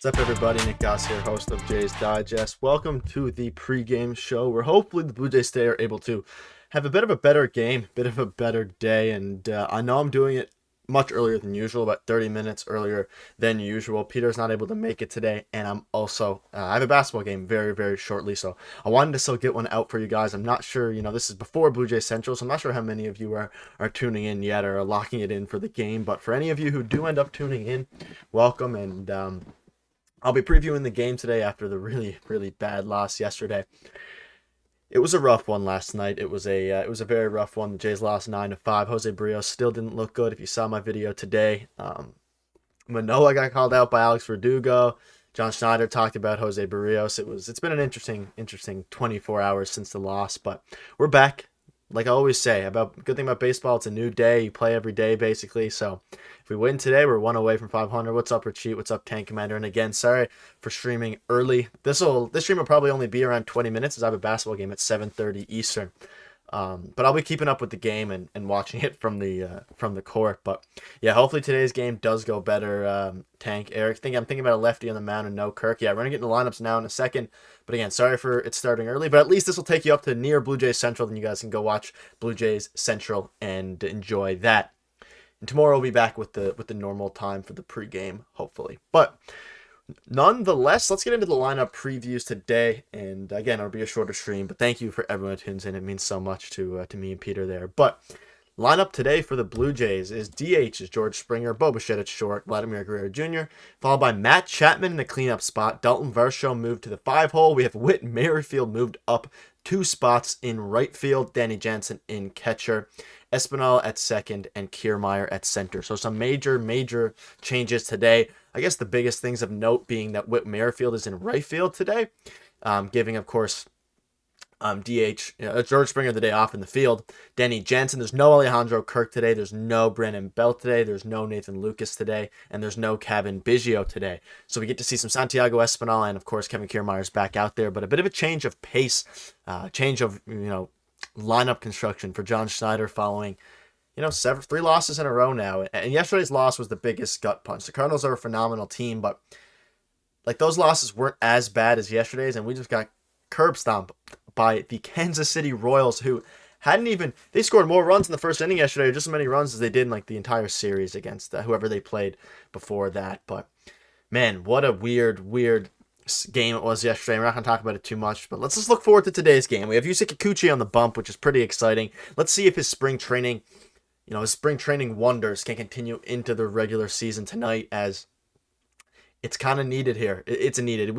What's up, everybody? Nick Gosse here, host of Jays Digest. Welcome to the pregame show, where hopefully the Blue Jays today are able to have a bit of a better game, bit of a better day. And I know I'm doing it much earlier than usual, about 30 minutes earlier than usual. Peter's not able to make it today, and I'm also I have a basketball game very, very shortly, so I wanted to still get one out for you guys. I'm not sure, this is before Blue Jays Central, so I'm not sure how many of you are tuning in yet or are locking it in for the game. But for any of you who do end up tuning in, welcome. And I'll be previewing the game today after the really, really bad loss yesterday. It was a rough one last night. It was a very rough one. The Jays lost 9-5. Jose Vryonis still didn't look good. If you saw my video today, Manoah got called out by Alex Verdugo. John Schneider talked about Jose Barrios. It's been an interesting 24 hours since the loss, but we're back. Like I always say, good thing about baseball, it's a new day. You play every day, basically. So if we win today, we're one away from 500. What's up, Rachit? What's up, Tank Commander? And again, sorry for streaming early. This stream will probably only be around 20 minutes, as I have a basketball game at 7:30 Eastern. But I'll be keeping up with the game and watching it from the court. But yeah, hopefully today's game does go better. Tank, Eric, I'm thinking about a lefty on the mound and no Kirk. Yeah, we're gonna get in the lineups now in a second. But again, sorry for it starting early. But at least this will take you up to near Blue Jays Central. Then you guys can go watch Blue Jays Central and enjoy that. And tomorrow we'll be back with the normal time for the pregame, hopefully. But nonetheless, let's get into the lineup previews today. And again, it'll be a shorter stream, but thank you for everyone who tunes in. It means so much to me and Peter there. But lineup today for the Blue Jays is DH is George Springer, Bo Bichette at short, Vladimir Guerrero Jr., followed by Matt Chapman in the cleanup spot. Dalton Varsho moved to the 5-hole. We have Whit Merrifield moved up 2 spots in right field. Danny Jansen in catcher. Espinal at second, and Kiermaier at center. So some major changes today. I guess the biggest things of note being that Whit Merrifield is in right field today, giving, of course, DH George Springer the day off in the field. Danny Jansen. There's no Alejandro Kirk today. There's no Brandon Belt today. There's no Nathan Lucas today, and there's no Kevin Biggio today. So we get to see some Santiago Espinal, and of course Kevin Kiermaier's back out there. But a bit of a change of pace, change of lineup construction for John Schneider following 3 losses in a row now. And yesterday's loss was the biggest gut punch. The Cardinals are a phenomenal team, but like those losses weren't as bad as yesterday's, and we just got curb stomped by the Kansas City Royals, who they scored more runs in the first inning yesterday, just as many runs as they did in like the entire series against whoever they played before that. But man, what a weird game it was yesterday. We're not going to talk about it too much, but let's just look forward to today's game. We have Yusei Kikuchi on the bump, which is pretty exciting. Let's see if his spring training wonders can continue into the regular season tonight, as it's kind of needed here. It's needed.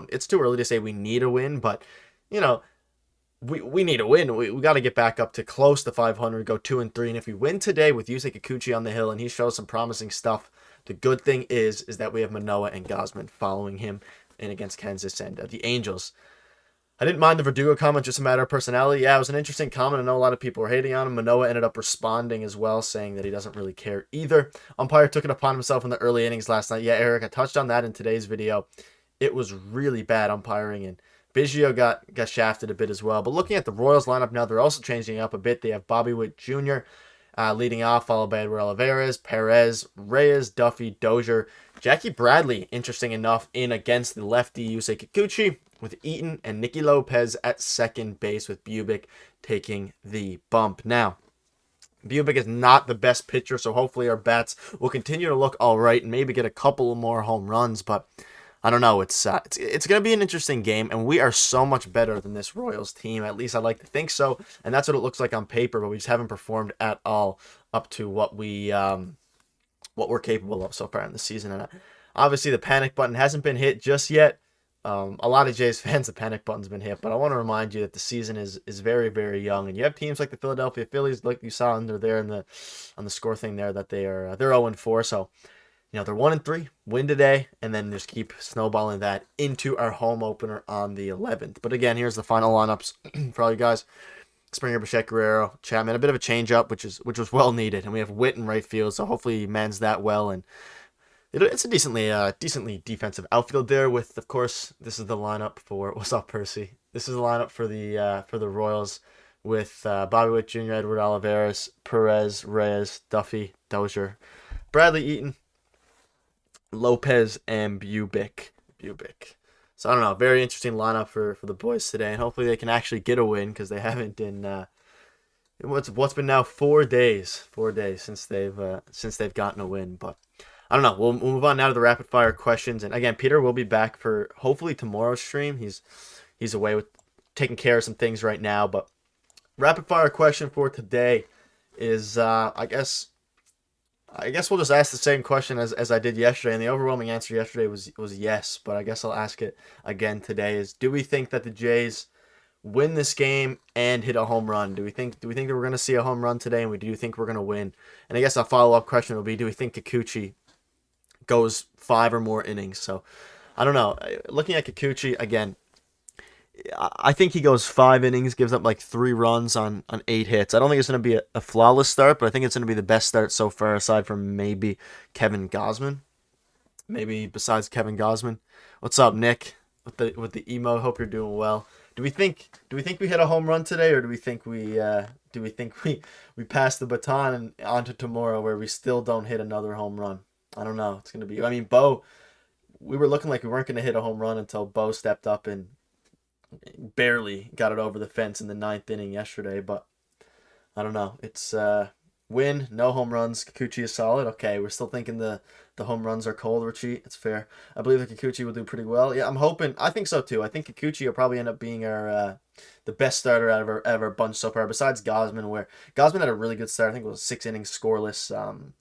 It's too early to say we need a win, but we need a win. We got to get back up to close to 500, go 2-3. And if we win today with Yusei Kikuchi on the hill and he shows some promising stuff, the good thing is that we have Manoah and Gausman following him in against Kansas and the Angels. I didn't mind the Verdugo comment, just a matter of personality. Yeah, it was an interesting comment. I know a lot of people were hating on him. Manoah ended up responding as well, saying that he doesn't really care either. Umpire took it upon himself in the early innings last night. Yeah, Eric, I touched on that in today's video. It was really bad umpiring, and Biggio got shafted a bit as well. But looking at the Royals lineup now, they're also changing up a bit. They have Bobby Witt Jr. Leading off, followed by Edward Olivares, Perez, Reyes, Duffy, Dozier, Jackie Bradley, interesting enough, in against the lefty Yusei Kikuchi, with Eaton and Nicky Lopez at second base, with Bubic taking the bump. Now, Bubic is not the best pitcher, so hopefully our bats will continue to look all right and maybe get a couple more home runs, but I don't know. It's going to be an interesting game, and we are so much better than this Royals team. At least I like to think so, and that's what it looks like on paper, but we just haven't performed at all up to what we're capable of so far in the season. And obviously the panic button hasn't been hit just yet. A lot of Jays fans, the panic button's been hit, but I want to remind you that the season is very, very young, and you have teams like the Philadelphia Phillies, like you saw under there on the score thing there, that they're 0-4. So they're 1-3, win today, and then just keep snowballing that into our home opener on the 11th. But again, here's the final lineups for all you guys. Springer, Bichette, Guerrero, Chapman, a bit of a change up, which was well needed. And we have Whit in right field, so hopefully he mans that well. And it's a decently defensive outfield there with, of course, this is the lineup for, what's up, Percy? This is the lineup for the Royals with Bobby Witt Jr., Edward Olivares, Perez, Reyes, Duffy, Dozier, Bradley, Eaton, Lopez, and Bubic. So I don't know. Very interesting lineup for the boys today, and hopefully they can actually get a win because they haven't in what's been now 4 days, 4 days since they've gotten a win. But I don't know. We'll move on now to the rapid fire questions, and again, Peter will be back for hopefully tomorrow's stream. He's away with taking care of some things right now, but rapid fire question for today is I guess we'll just ask the same question as I did yesterday, and the overwhelming answer yesterday was yes, but I guess I'll ask it again today: is do we think that the Jays win this game and hit a home run? Do we think that we're going to see a home run today, and do you think we're going to win? And I guess a follow up question will be: do we think Kikuchi goes 5 or more innings? So I don't know. Looking at Kikuchi again, I think he goes 5 innings, gives up like 3 runs on 8 hits. I don't think it's going to be a flawless start, but I think it's going to be the best start so far, aside from maybe Kevin Gausman. Maybe besides Kevin Gausman. What's up, Nick? With the emo. Hope you're doing well. Do we think we hit a home run today, or do we pass the baton and onto tomorrow where we still don't hit another home run? I don't know. It's going to be. I mean, Bo. We were looking like we weren't going to hit a home run until Bo stepped up and barely got it over the fence in the 9th inning yesterday, but I don't know. It's win, no home runs. Kikuchi is solid. Okay, we're still thinking the home runs are cold, Richie. It's fair. I believe that Kikuchi will do pretty well. Yeah, I'm hoping. I think so too. I think Kikuchi will probably end up being our the best starter out of our bunch so far, besides Gausman, where Gausman had a really good start. I think it was 6 innings scoreless,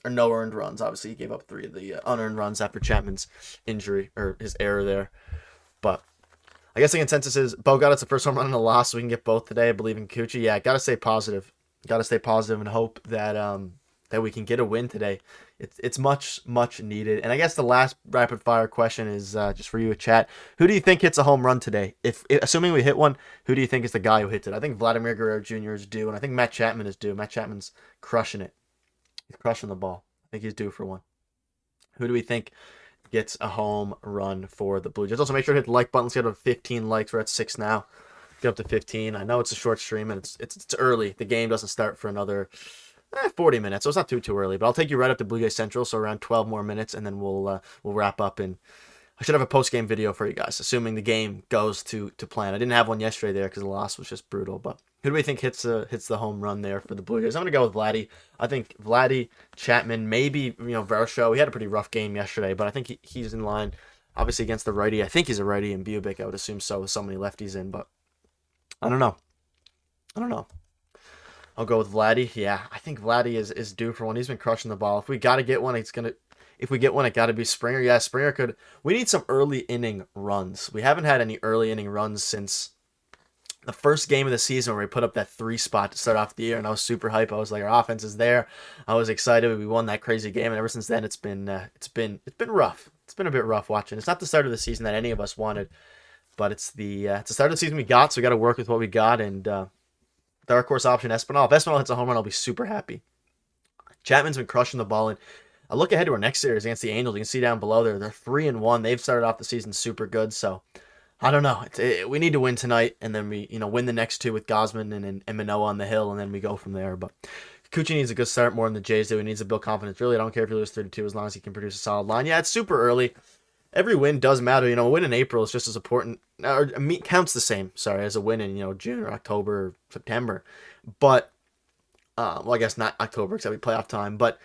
or no earned runs. Obviously, he gave up 3 of the unearned runs after Chapman's injury or his error there, but I guess the consensus is Bo got us the first home run and a loss, so we can get both today. I believe in Kuchi. Yeah, gotta stay positive. Gotta stay positive and hope that that we can get a win today. It's much needed. And I guess the last rapid fire question is just for you, chat. Who do you think hits a home run today? If assuming we hit one, who do you think is the guy who hits it? I think Vladimir Guerrero Jr. is due, and I think Matt Chapman is due. Matt Chapman's crushing it. He's crushing the ball. I think he's due for one. Who do we think gets a home run for the Blue Jays? Also, make sure to hit the like button. Let's get up to 15 likes. We're at 6 now. Get up to 15. I know it's a short stream and it's early. The game doesn't start for another 40 minutes, so it's not too early. But I'll take you right up to Blue Jays Central, so around 12 more minutes, and then we'll wrap up. And I should have a post game video for you guys, assuming the game goes to plan. I didn't have one yesterday there because the loss was just brutal. But who do we think hits the home run there for the Blue Jays? I'm gonna go with Vladdy. I think Vladdy, Chapman, maybe Varsho. He had a pretty rough game yesterday, but I think he's in line. Obviously against the righty. I think he's a righty, and Bubic, I would assume so, with so many lefties in. But I don't know. I'll go with Vladdy. Yeah, I think Vladdy is due for one. He's been crushing the ball. If we gotta get one, if we get one, it gotta be Springer. Yeah, Springer could. We need some early inning runs. We haven't had any early inning runs since the first game of the season where we put up that 3 spot to start off the year, and I was super hype. I was like, our offense is there. I was excited. We won that crazy game, and ever since then, it's been rough. It's been a bit rough watching. It's not the start of the season that any of us wanted, but it's the start of the season we got. So we got to work with what we got, and dark horse option Espinal. If Espinal hits a home run, I'll be super happy. Chapman's been crushing the ball, and I look ahead to our next series against the Angels. You can see down below there, they're 3-1. They've started off the season super good, so I don't know. We need to win tonight, and then we win the next 2 with Gausman and Manoah on the hill, and then we go from there. But Kikuchi needs a good start more than the Jays do. He needs to build confidence. Really, I don't care if you lose 32 as long as he can produce a solid line. Yeah, it's super early. Every win does matter. A win in April is just as important, or counts the same, as a win in June or October or September. But well, I guess not October because that'd be playoff time. But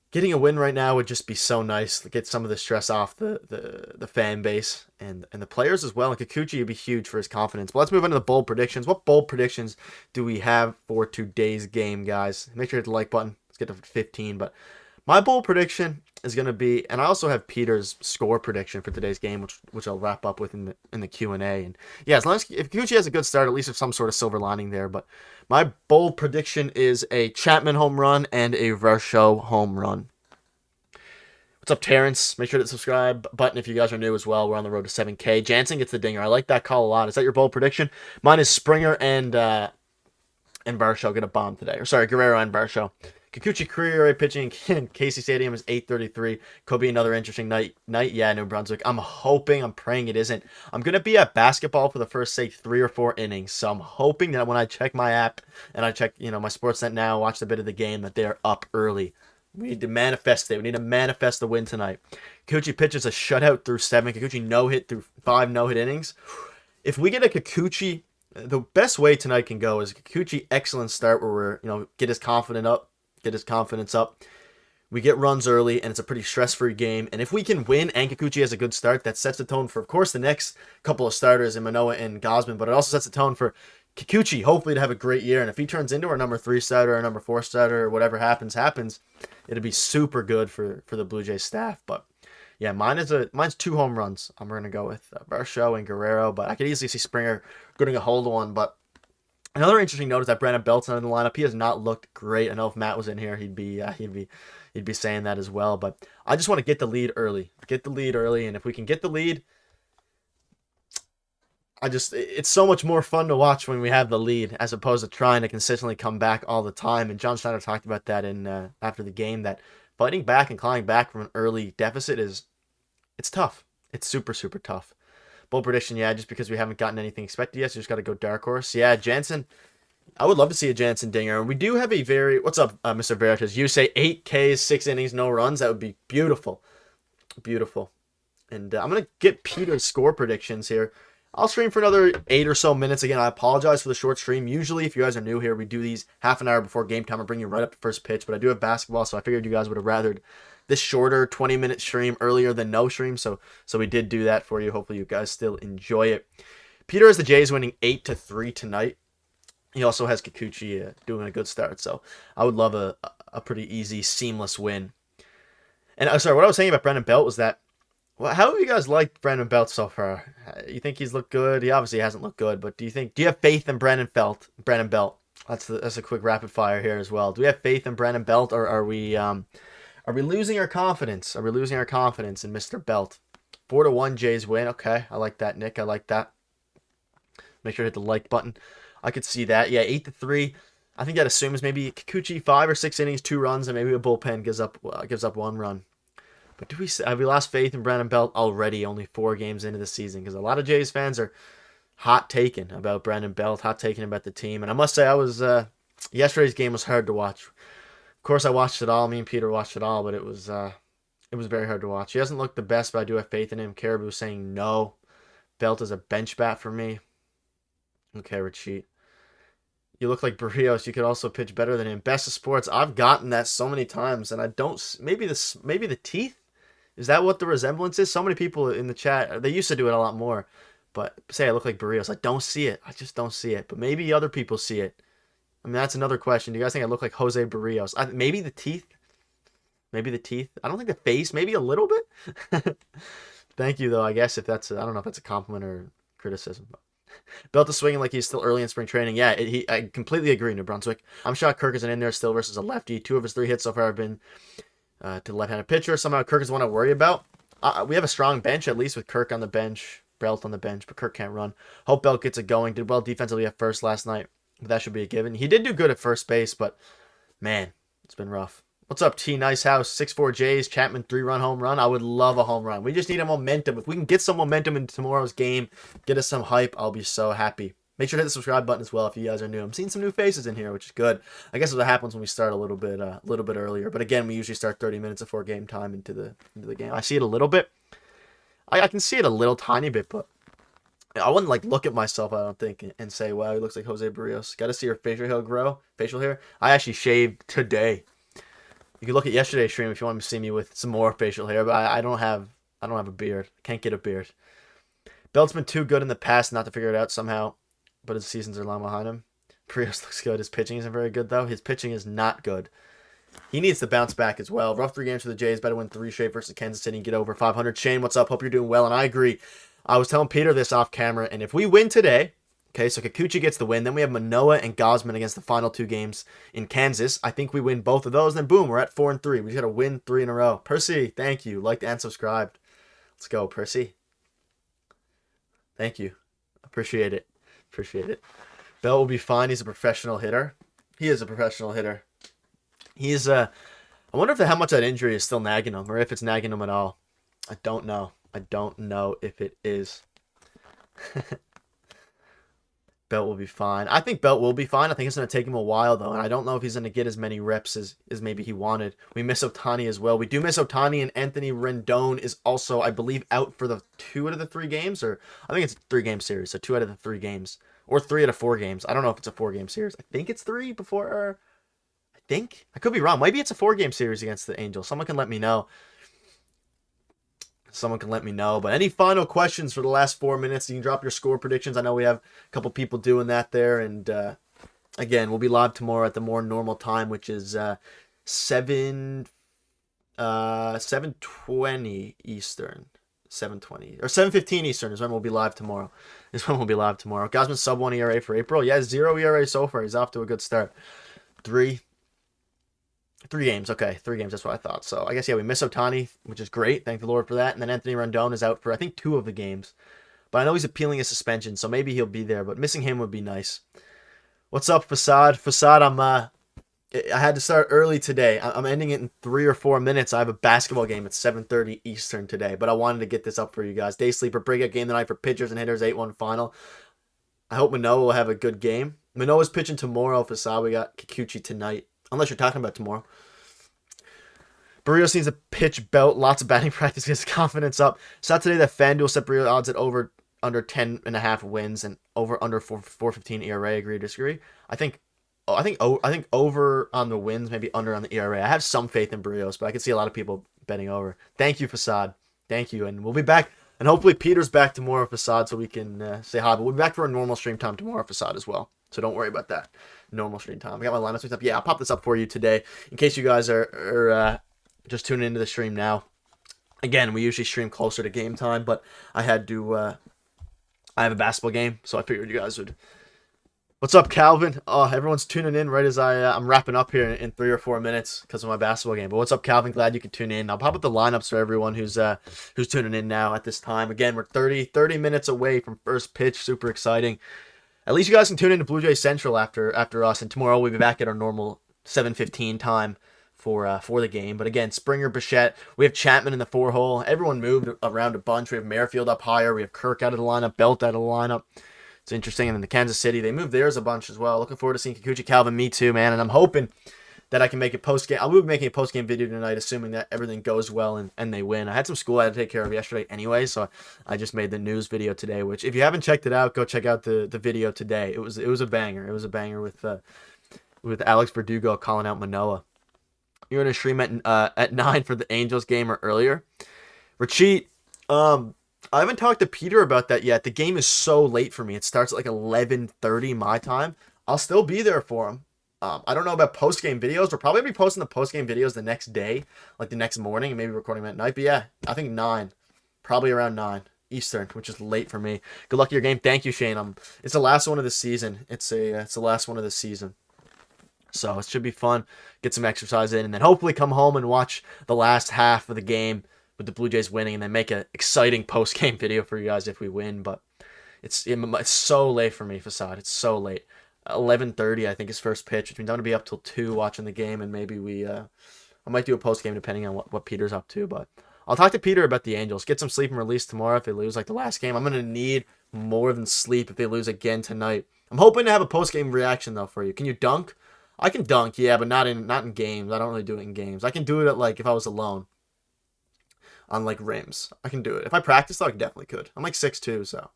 getting a win right now would just be so nice to get some of the stress off the fan base and the players as well. And Kikuchi would be huge for his confidence. But let's move on to the bold predictions. What bold predictions do we have for today's game, guys? Make sure to hit the like button. Let's get to 15. But my bold prediction is going to be, and I also have Peter's score prediction for today's game, which I'll wrap up with in the Q&A. And yeah, as long as if Kikuchi has a good start, at least there's some sort of silver lining there. But my bold prediction is a Chapman home run and a Varsho home run. What's up, Terrence? Make sure to subscribe button if you guys are new as well. We're on the road to 7K. Jansen gets the dinger. I like that call a lot. Is that your bold prediction? Mine is Springer and Varsho get a bomb today. Or sorry, Guerrero and Varsho. Kikuchi career pitching in Casey Stadium is 8:33. Could be another interesting night. Yeah, New Brunswick. I'm praying it isn't. I'm going to be at basketball for the first, say, 3 or 4 innings. So I'm hoping that when I check my app and I check, my Sportsnet now, watch a bit of the game, that they're up early. We need to manifest it. We need to manifest the win tonight. Kikuchi pitches a shutout through 7. Kikuchi no-hit through 5 no-hit innings. If we get a Kikuchi, the best way tonight can go is a Kikuchi excellent start where we're, get his confidence up. We get runs early, and it's a pretty stress-free game. And if we can win and Kikuchi has a good start, that sets the tone for, of course, the next couple of starters in Manoah and Gosman, but it also sets the tone for Kikuchi, hopefully, to have a great year. And if he turns into our number 3 starter or number 4 starter or whatever happens, it'll be super good for the Blue Jays staff. But yeah, mine's 2 home runs. I'm going to go with Varsho and Guerrero, but I could easily see Springer getting a hold of one. But another interesting note is that Brandon Belt's not in the lineup. He has not looked great. I know if Matt was in here, he'd be saying that as well. But I just want to get the lead early. And if we can get the lead, it's so much more fun to watch when we have the lead as opposed to trying to consistently come back all the time. And John Schneider talked about that in after the game, that fighting back and clawing back from an early deficit it's tough. It's super, super tough. Bold prediction, yeah, just because we haven't gotten anything expected yet, so just got to go dark horse. Yeah, Jansen. I would love to see a Jansen dinger. And we do have a what's up, Mr. Veritas? You say 8 Ks, 6 innings, no runs. That would be beautiful. Beautiful. And I'm going to get Peter's score predictions here. I'll stream for another 8 or so minutes. Again, I apologize for the short stream. Usually, if you guys are new here, we do these half an hour before game time. I bring you right up to first pitch, but I do have basketball, so I figured you guys would have rathered this shorter 20-minute stream earlier than no stream. So we did do that for you. Hopefully, you guys still enjoy it. Peter has the Jays winning 8-3 tonight. He also has Kikuchi doing a good start, so I would love a pretty easy, seamless win. And sorry, what I was saying about Brandon Belt was that, well, how have you guys liked Brandon Belt so far? You think he's looked good? He obviously hasn't looked good, but do you have faith in Brandon Belt? That's a quick rapid fire here as well. Do we have faith in Brandon Belt, or are we losing our confidence? Are we losing our confidence in Mr. Belt? 4-1 Jays win. Okay, I like that, Nick. I like that. Make sure to hit the like button. I could see that. Yeah, 8-3. I think that assumes maybe Kikuchi 5 or 6 innings, 2 runs, and maybe a bullpen gives up 1 run. But have we lost faith in Brandon Belt already? Only 4 games into the season, because a lot of Jays fans are hot taken about Brandon Belt, hot taken about the team. And I must say, yesterday's game was hard to watch. Of course, I watched it all. Me and Peter watched it all, but it was very hard to watch. He hasn't looked the best, but I do have faith in him. Caribou saying no. Belt is a bench bat for me. Okay, Richie. You look like Barrios. You could also pitch better than him. Best of sports. I've gotten that so many times, and I don't. Maybe the teeth. Is that what the resemblance is? So many people in the chat, they used to do it a lot more, but say I look like Barrios. I don't see it. I just don't see it. But maybe other people see it. I mean, that's another question. Do you guys think I look like Jose Barrios? Maybe the teeth. Maybe the teeth. I don't think the face. Maybe a little bit. Thank you, though. I guess I don't know if that's a compliment or criticism. But Belt is swinging like he's still early in spring training. Yeah, I completely agree, New Brunswick. I'm shocked Kirk isn't in there still versus a lefty. 2 of his 3 hits so far have been to the left-handed pitcher. Somehow Kirk is the one I worry about. We have a strong bench, at least with Kirk on the bench, Belt on the bench, but Kirk can't run. Hope Belt gets it going. Did well defensively at first last night, but that should be a given. He did do good at first base, but man, it's been rough. What's up, T? Nice house. 6-4 Jays. Chapman 3-run home run. I would love a home run. We just need a momentum. If we can get some momentum in tomorrow's game, get us some hype, I'll be so happy. Make sure to hit the subscribe button as well if you guys are new. I'm seeing some new faces in here, which is good. I guess what happens when we start a little bit earlier. But again, we usually start 30 minutes before game time into the game. I see it a little bit. I can see it a little tiny bit, but I wouldn't look at myself, I don't think, and say, wow, he looks like Jose Barrios. Got to see your facial hair. I actually shaved today. You can look at yesterday's stream if you want to see me with some more facial hair, but I don't have a beard. Can't get a beard. Belt's been too good in the past not to figure it out somehow, but his seasons are long behind him. Barrios looks good. His pitching isn't very good, though. His pitching is not good. He needs to bounce back as well. Rough 3 games for the Jays. Better win 3 straight versus Kansas City and get over 500. Shane, what's up? Hope you're doing well, and I agree. I was telling Peter this off camera, and if we win today, okay, so Kikuchi gets the win. Then we have Manoah and Gosman against the final 2 games in Kansas. I think we win both of those. Then boom, we're at 4-3. We just got to win 3 in a row. Percy, thank you. Liked and subscribed. Let's go, Percy. Thank you. Appreciate it. Bell will be fine. He's a professional hitter. He is a professional hitter. I wonder how much that injury is still nagging him, or if it's nagging him at all. I don't know if it is. Belt will be fine. I think Belt will be fine. I think it's going to take him a while, though, and I don't know if he's going to get as many reps as maybe he wanted. We miss Otani as well. We do miss Otani, and Anthony Rendon is also, I believe, out for the 2 out of the 3 games, or I think it's a 3-game series, so 2 out of the 3 games, or 3 out of 4 games. I don't know if it's a 4-game series. I think it's 3 before, I think. I could be wrong. Maybe it's a 4-game series against the Angels. Someone can let me know. But any final questions for the last 4 minutes? You can drop your score predictions. I know we have a couple people doing that there. And again, we'll be live tomorrow at the more normal time, which is 7:20 Eastern. 7:20 or 7:15 Eastern is when we'll be live tomorrow. Gosman sub 1 ERA for April. Yeah, 0 ERA so far. He's off to a good start. 3 games. Okay, 3 games. That's what I thought. So I guess, yeah, we miss Otani, which is great. Thank the Lord for that. And then Anthony Rendon is out for, I think, 2 of the games. But I know he's appealing a suspension, so maybe he'll be there. But missing him would be nice. What's up, Facade? Facade, I had to start early today. I'm ending it in 3 or 4 minutes. I have a basketball game at 7:30 Eastern today. But I wanted to get this up for you guys. Day sleeper, Pregame game tonight for pitchers and hitters, 8-1 final. I hope Manoah will have a good game. Manoah's pitching tomorrow, Facade. We got Kikuchi tonight. Unless you're talking about tomorrow. Vryonis needs a pitch Belt. Lots of batting practice. Gets confidence up. Saw today that FanDuel set Vryonis odds at over under 10.5 wins and over under 4.15 ERA. Agree or disagree? I think over on the wins, maybe under on the ERA. I have some faith in Vryonis, but I can see a lot of people betting over. Thank you, Facade. Thank you, and we'll be back. And hopefully Peter's back tomorrow, Facade, so we can say hi. But we'll be back for a normal stream time tomorrow, Facade, as well. So don't worry about that. Normal stream time. I got my lineups up. Yeah, I'll pop this up for you today in case you guys are just tuning into the stream now. Again, we usually stream closer to game time, but I had to. I have a basketball game, so I figured you guys would. What's up, Calvin? Oh, everyone's tuning in right as I'm wrapping up here in 3 or 4 minutes because of my basketball game. But what's up, Calvin? Glad you could tune in. I'll pop up the lineups for everyone who's tuning in now at this time. Again, we're 30 minutes away from first pitch. Super exciting. At least you guys can tune in to Blue Jay Central after us, and tomorrow we'll be back at our normal 7:15 time for the game. But again, Springer, Bichette, we have Chapman in the 4-hole. Everyone moved around a bunch. We have Merrifield up higher. We have Kirk out of the lineup, Belt out of the lineup. It's interesting. And then the Kansas City, they moved theirs a bunch as well. Looking forward to seeing Kikuchi, Calvin, me too, man. And I'm hoping that I can make a post-game. I will be making a post-game video tonight, assuming that everything goes well and they win. I had some school I had to take care of yesterday anyway, so I just made the news video today, which if you haven't checked it out, go check out the video today. It was a banger. It was a banger with Alex Verdugo calling out Manoah. You're going to stream at 9 for the Angels game or earlier. Rachit, I haven't talked to Peter about that yet. The game is so late for me. It starts at like 11:30 my time. I'll still be there for him. I don't know about post-game videos. We'll probably be posting the post-game videos the next day, like the next morning, and maybe recording them at night. But yeah, I think 9. Probably around 9 Eastern, which is late for me. Good luck to your game. Thank you, Shane. It's the last one of the season. It's the last one of the season. So it should be fun. Get some exercise in, and then hopefully come home and watch the last half of the game with the Blue Jays winning, and then make an exciting post-game video for you guys if we win. But it's so late for me, Facade. It's so late. 11:30, I think, is first pitch, which means I'm going to be up till 2 watching the game, and maybe I might do a post-game depending on what Peter's up to. But I'll talk to Peter about the Angels. Get some sleep and release tomorrow if they lose like the last game. I'm going to need more than sleep if they lose again tonight. I'm hoping to have a post-game reaction, though, for you. Can you dunk? I can dunk, yeah, but not in games. I don't really do it in games. I can do it at, like, if I was alone on, like, rims. I can do it. If I practice, though, I definitely could. I'm, like, 6'2", so.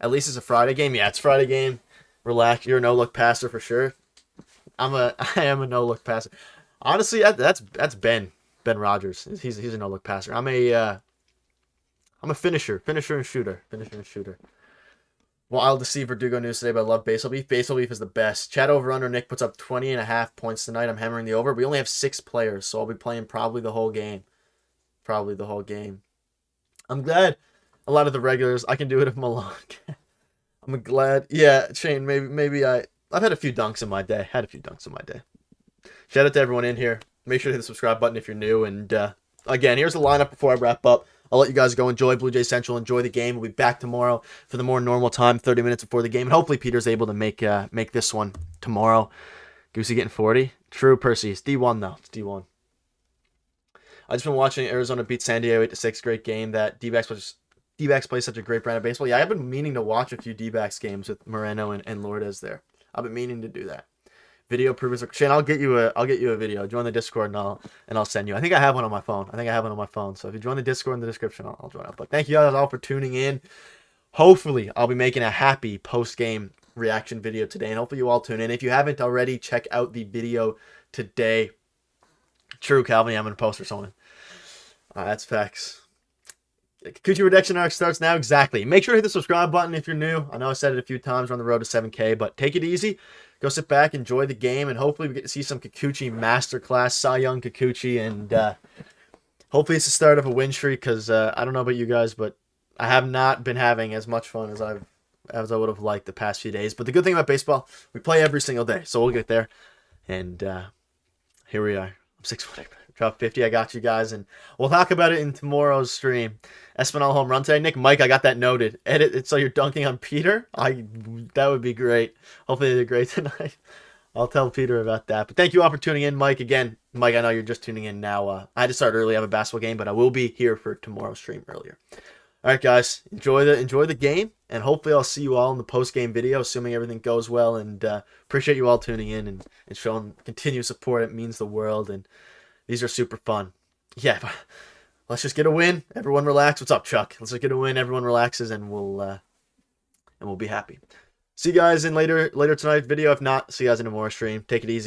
At least it's a Friday game. Yeah, it's Friday game. Relax. You're a no-look passer for sure. I am a no-look passer. Honestly, that's Ben Rogers. He's a no-look passer. I'm a finisher and shooter. Well, I'll deceive Verdugo news today, but I love Basal Beef. Basal Beef is the best. Chat over under. Nick puts up 20.5 points tonight. I'm hammering the over. We only have 6 players, so I'll be playing probably the whole game. I'm glad a lot of the regulars, I can do it if I'm alone. I'm glad. Yeah, Shane, maybe I've had a few dunks in my day. Shout out to everyone in here. Make sure to hit the subscribe button if you're new. And again, here's the lineup before I wrap up. I'll let you guys go enjoy Blue Jay Central. Enjoy the game. We'll be back tomorrow for the more normal time, 30 minutes before the game. And hopefully Peter's able to make this one tomorrow. Goose getting 40. True, Percy. It's D1, though. It's D1. I've just been watching Arizona beat San Diego 8-6. Great game. That D-backs was D-backs play such a great brand of baseball. Yeah, I've been meaning to watch a few D-backs games with Moreno and Lourdes there. I've been meaning to do that. Video proof Shane, I'll get you a video. Join the Discord and I'll send you. I think I have one on my phone. So if you join the Discord in the description, I'll join up. But thank you guys all for tuning in. Hopefully, I'll be making a happy post-game reaction video today, and hopefully you all tune in. If you haven't already, check out the video today. True, Calvin, I'm going to post or something. That's facts. Kikuchi Redemption arc starts now. Exactly. Make sure to hit the subscribe button if you're new. I know I said it a few times. We're on the road to 7K, but take it easy. Go sit back, enjoy the game, and hopefully we get to see some Kikuchi masterclass, Cy Young Kikuchi, and hopefully it's the start of a win streak, because I don't know about you guys, but I have not been having as much fun as I would have liked the past few days. But the good thing about baseball, we play every single day, so we'll get there. And here we are. I'm 6'4". Drop 50. I got you guys, and we'll talk about it in tomorrow's stream. Espinal home run today. Nick, Mike, I got that noted. Edit it so you're dunking on Peter. That would be great. Hopefully they did great tonight. I'll tell Peter about that. But thank you all for tuning in, Mike. Again, Mike, I know you're just tuning in now. I had to start early. I have a basketball game, but I will be here for tomorrow's stream earlier. All right, guys, enjoy the game, and hopefully I'll see you all in the post-game video, assuming everything goes well. And appreciate you all tuning in and showing continued support. It means the world, and these are super fun. Yeah, but let's just get a win. Everyone relax. What's up, Chuck? Let's just get a win. Everyone relaxes, and we'll be happy. See you guys in later tonight's video. If not, see you guys in tomorrow's stream. Take it easy.